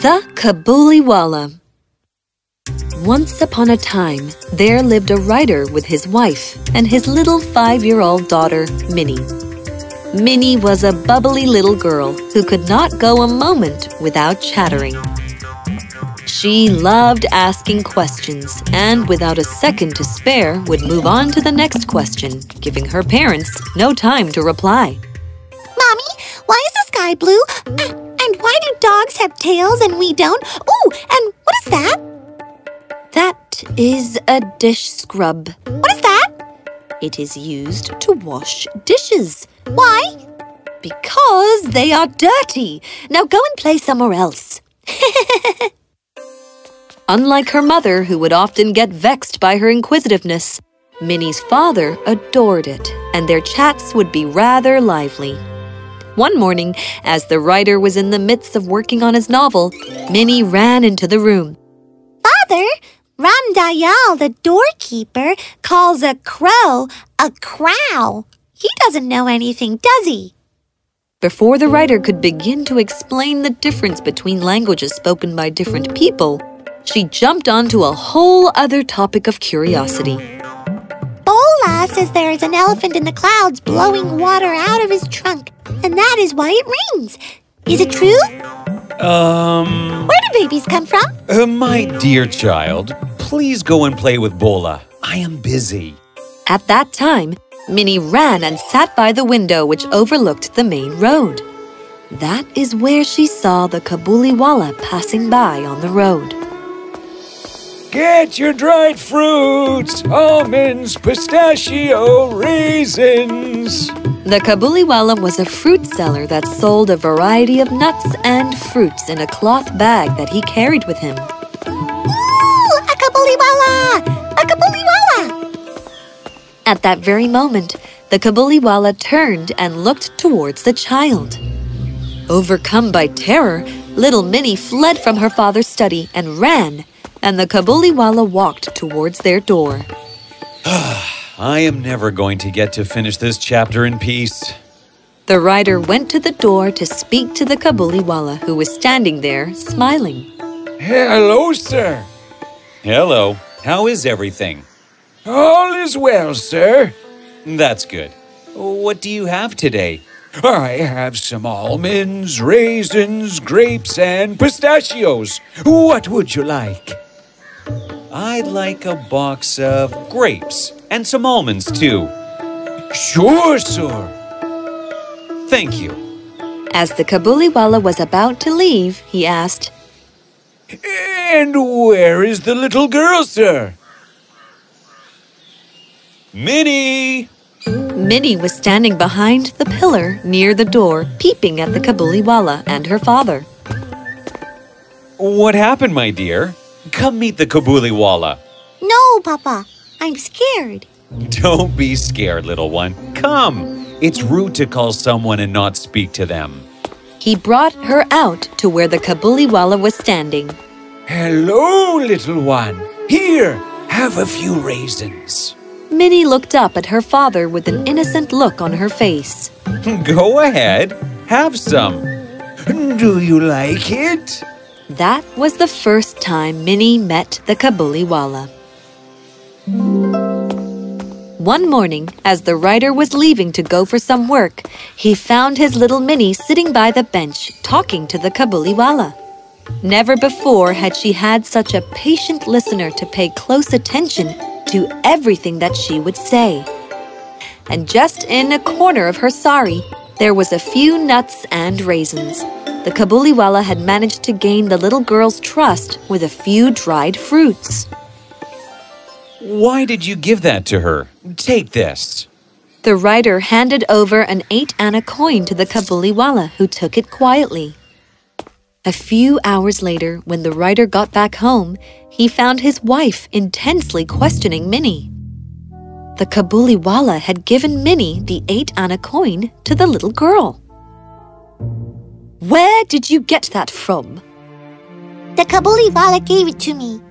The Cabuliwallah. Once upon a time, there lived a writer with his wife and his little 5-year-old daughter, Minnie. Minnie was a bubbly little girl who could not go a moment without chattering. She loved asking questions and, without a second to spare, would move on to the next question, giving her parents no time to reply. Mommy, why is the sky blue? And why do dogs have tails and we don't? Ooh, and what is that? That is a dish scrub. What is that? It is used to wash dishes. Why? Because they are dirty. Now go and play somewhere else. Unlike her mother, who would often get vexed by her inquisitiveness, Minnie's father adored it, and their chats would be rather lively. One morning, as the writer was in the midst of working on his novel, Minnie ran into the room. Father, Ram Dayal, the doorkeeper, calls a crow a crow. He doesn't know anything, does he? Before the writer could begin to explain the difference between languages spoken by different people, she jumped onto a whole other topic of curiosity. Bola says there is an elephant in the clouds blowing water out of his trunk, and that is why it rains. Is it true? Where do babies come from? My dear child, please go and play with Bola. I am busy. At that time, Minnie ran and sat by the window which overlooked the main road. That is where she saw the Cabuliwallah passing by on the road. Get your dried fruits, almonds, pistachio, raisins. The Cabuliwallah was a fruit seller that sold a variety of nuts and fruits in a cloth bag that he carried with him. Ooh, a Cabuliwallah! A Cabuliwallah! At that very moment, the Cabuliwallah turned and looked towards the child. Overcome by terror, little Minnie fled from her father's study and ran, and the Cabuliwallah walked towards their door. I am never going to get to finish this chapter in peace. The writer went to the door to speak to the Cabuliwallah, who was standing there, smiling. Hello, sir. Hello. How is everything? All is well, sir. That's good. What do you have today? I have some almonds, raisins, grapes, and pistachios. What would you like? I'd like a box of grapes and some almonds, too. Sure, sir. Thank you. As the Cabuliwallah was about to leave, he asked, And where is the little girl, sir? Minnie! Minnie was standing behind the pillar near the door, peeping at the Cabuliwallah and her father. What happened, my dear? Come meet the Cabuliwallah. No, Papa. I'm scared. Don't be scared, little one. Come. It's rude to call someone and not speak to them. He brought her out to where the Cabuliwallah was standing. Hello, little one. Here, have a few raisins. Minnie looked up at her father with an innocent look on her face. Go ahead. Have some. Do you like it? That was the first time Minnie met the Cabuliwallah. One morning, as the writer was leaving to go for some work, he found his little Minnie sitting by the bench talking to the Cabuliwallah. Never before had she had such a patient listener to pay close attention to everything that she would say. And just in a corner of her sari, there was a few nuts and raisins. The Cabuliwallah had managed to gain the little girl's trust with a few dried fruits. Why did you give that to her? Take this. The writer handed over an 8-anna coin to the Cabuliwallah, who took it quietly. A few hours later, when the writer got back home, he found his wife intensely questioning Minnie. The Cabuliwallah had given Minnie the 8-anna coin to the little girl. Where did you get that from? The Cabuliwallah gave it to me.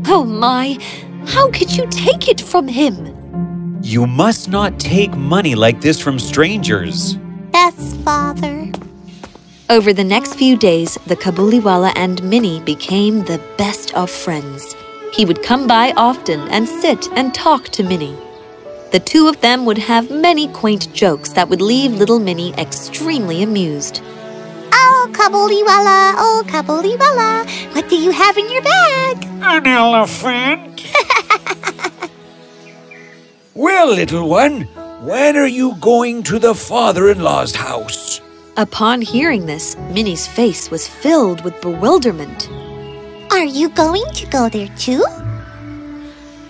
Oh my, how could you take it from him? You must not take money like this from strangers. Yes, Father. Over the next few days, the Cabuliwallah and Minnie became the best of friends. He would come by often and sit and talk to Minnie. The two of them would have many quaint jokes that would leave little Minnie extremely amused. Oh, Cabuliwallah, what do you have in your bag? An elephant. Well, little one, when are you going to the father-in-law's house? Upon hearing this, Minnie's face was filled with bewilderment. Are you going to go there too?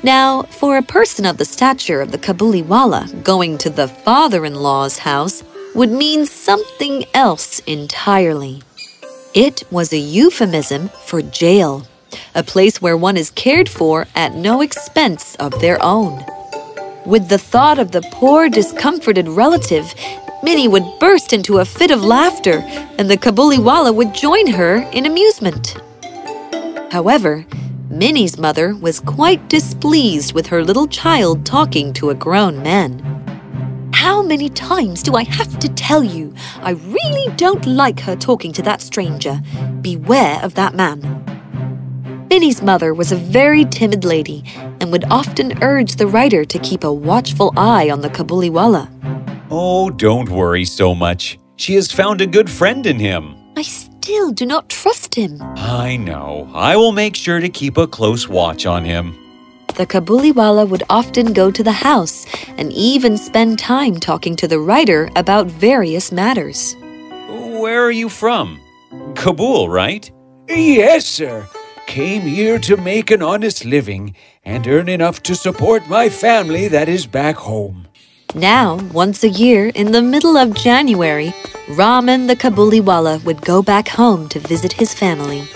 Now, for a person of the stature of the Cabuliwallah, going to the father-in-law's house would mean something else entirely. It was a euphemism for jail, a place where one is cared for at no expense of their own. With the thought of the poor, discomforted relative, Minnie would burst into a fit of laughter, and the Cabuliwallah would join her in amusement. However, Minnie's mother was quite displeased with her little child talking to a grown man. How many times do I have to tell you? I really don't like her talking to that stranger. Beware of that man. Minnie's mother was a very timid lady and would often urge the writer to keep a watchful eye on the Cabuliwallah. Oh, don't worry so much. She has found a good friend in him. I still do not trust him. I know. I will make sure to keep a close watch on him. The Cabuliwallah would often go to the house and even spend time talking to the writer about various matters. Where are you from? Kabul, right? Yes, sir. Came here to make an honest living and earn enough to support my family that is back home. Now, once a year, in the middle of January, Rahman the Cabuliwallah would go back home to visit his family.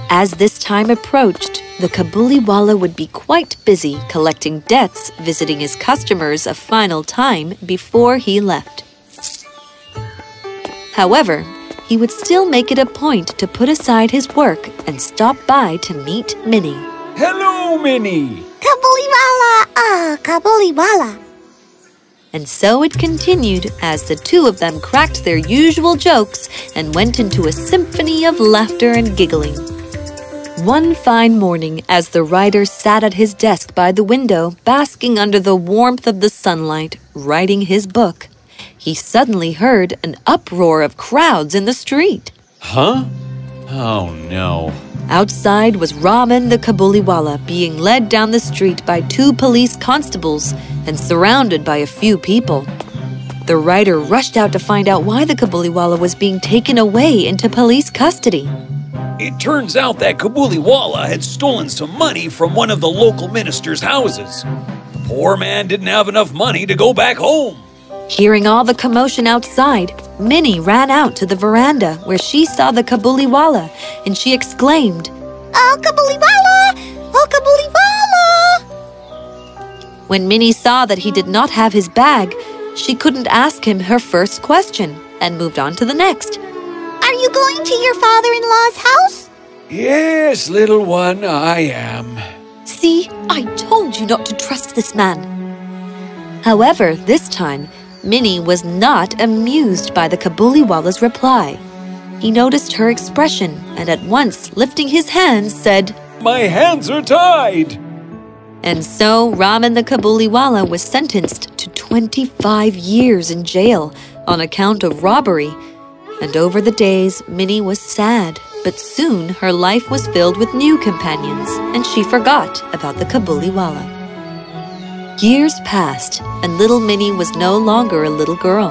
As this time approached, the Cabuliwallah would be quite busy collecting debts, visiting his customers a final time before he left. However, he would still make it a point to put aside his work and stop by to meet Minnie. Hello, Minnie. Cabuliwallah, Cabuliwallah. And so it continued as the two of them cracked their usual jokes and went into a symphony of laughter and giggling. One fine morning, as the writer sat at his desk by the window, basking under the warmth of the sunlight, writing his book, he suddenly heard an uproar of crowds in the street. Huh? Oh, no. Outside was Rahman the Cabuliwallah being led down the street by two police constables and surrounded by a few people. The writer rushed out to find out why the Cabuliwallah was being taken away into police custody. It turns out that Cabuliwallah had stolen some money from one of the local minister's houses. The poor man didn't have enough money to go back home. Hearing all the commotion outside, Minnie ran out to the veranda where she saw the Cabuliwallah, and she exclaimed, Oh, Cabuliwallah! Oh, Cabuliwallah! When Minnie saw that he did not have his bag, she couldn't ask him her first question and moved on to the next. Are you going to your father-in-law's house? Yes, little one, I am. See, I told you not to trust this man. However, this time, Minnie was not amused by the Cabuliwallah's reply. He noticed her expression and at once, lifting his hands, said, My hands are tied. And so Rahman the Cabuliwallah was sentenced to 25 years in jail on account of robbery. And over the days, Minnie was sad, but soon her life was filled with new companions, and she forgot about the Cabuliwallah. Years passed, and little Minnie was no longer a little girl.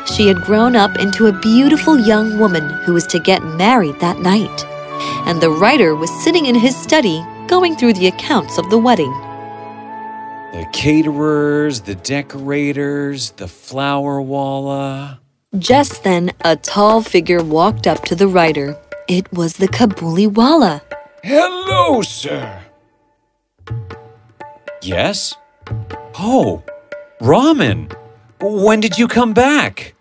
She had grown up into a beautiful young woman who was to get married that night. And the writer was sitting in his study, going through the accounts of the wedding. The caterers, the decorators, the flower walla. Just then, a tall figure walked up to the writer. It was the Cabuliwallah. Hello, sir. Yes? Oh, Rahman, when did you come back?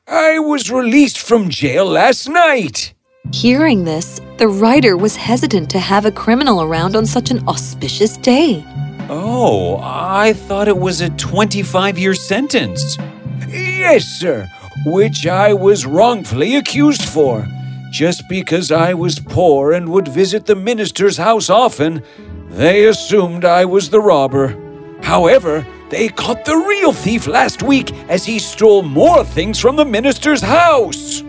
I was released from jail last night. Hearing this, the writer was hesitant to have a criminal around on such an auspicious day. Oh, I thought it was a 25-year sentence. Yes, sir. which I was wrongfully accused for. Just because I was poor and would visit the minister's house often, they assumed I was the robber. However, they caught the real thief last week as he stole more things from the minister's house.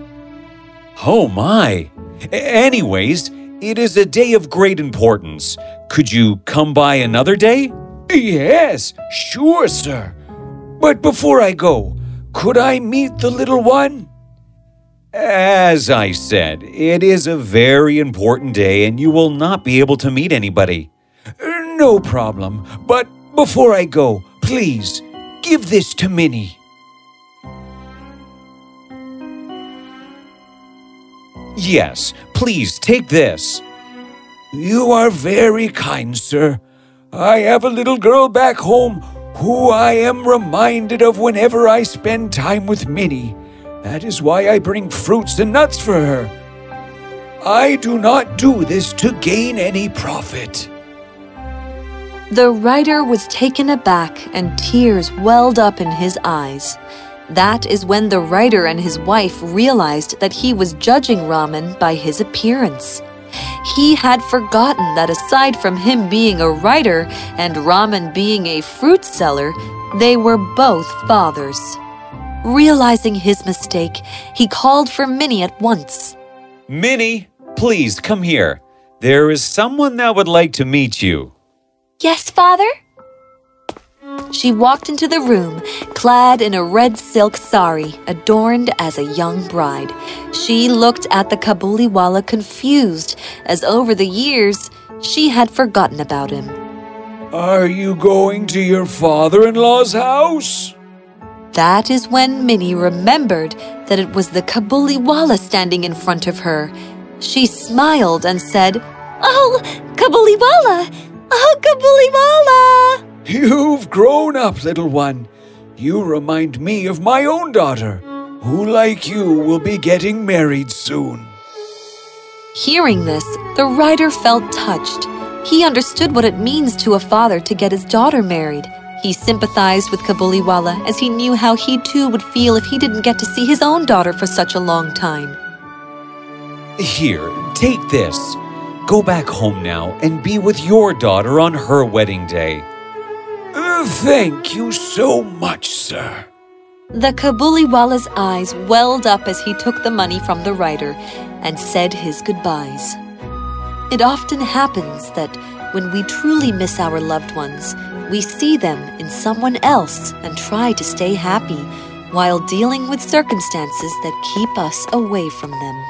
Oh my! Anyways, it is a day of great importance. Could you come by another day? Yes, sure, sir. But before I go, could I meet the little one? As I said, it is a very important day and you will not be able to meet anybody. No problem. But before I go, please, give this to Minnie. Yes, please take this. You are very kind, sir. I have a little girl back home who I am reminded of whenever I spend time with Minnie. That is why I bring fruits and nuts for her. I do not do this to gain any profit. The writer was taken aback and tears welled up in his eyes. That is when the writer and his wife realized that he was judging Raman by his appearance. He had forgotten that aside from him being a writer and Raman being a fruit seller, they were both fathers. Realizing his mistake, he called for Minnie at once. Minnie, please come here. There is someone that would like to meet you. Yes, Father? She walked into the room, clad in a red silk sari, adorned as a young bride. She looked at the Cabuliwallah confused, as over the years, she had forgotten about him. Are you going to your father-in-law's house? That is when Minnie remembered that it was the Cabuliwallah standing in front of her. She smiled and said, Oh, Cabuliwallah! Oh, Cabuliwallah! You've grown up, little one. You remind me of my own daughter, who, like you, will be getting married soon. Hearing this, the writer felt touched. He understood what it means to a father to get his daughter married. He sympathized with Cabuliwallah as he knew how he too would feel if he didn't get to see his own daughter for such a long time. Here, take this. Go back home now and be with your daughter on her wedding day. Thank you so much, sir. The Cabuliwallah's eyes welled up as he took the money from the writer and said his goodbyes. It often happens that when we truly miss our loved ones, we see them in someone else and try to stay happy while dealing with circumstances that keep us away from them.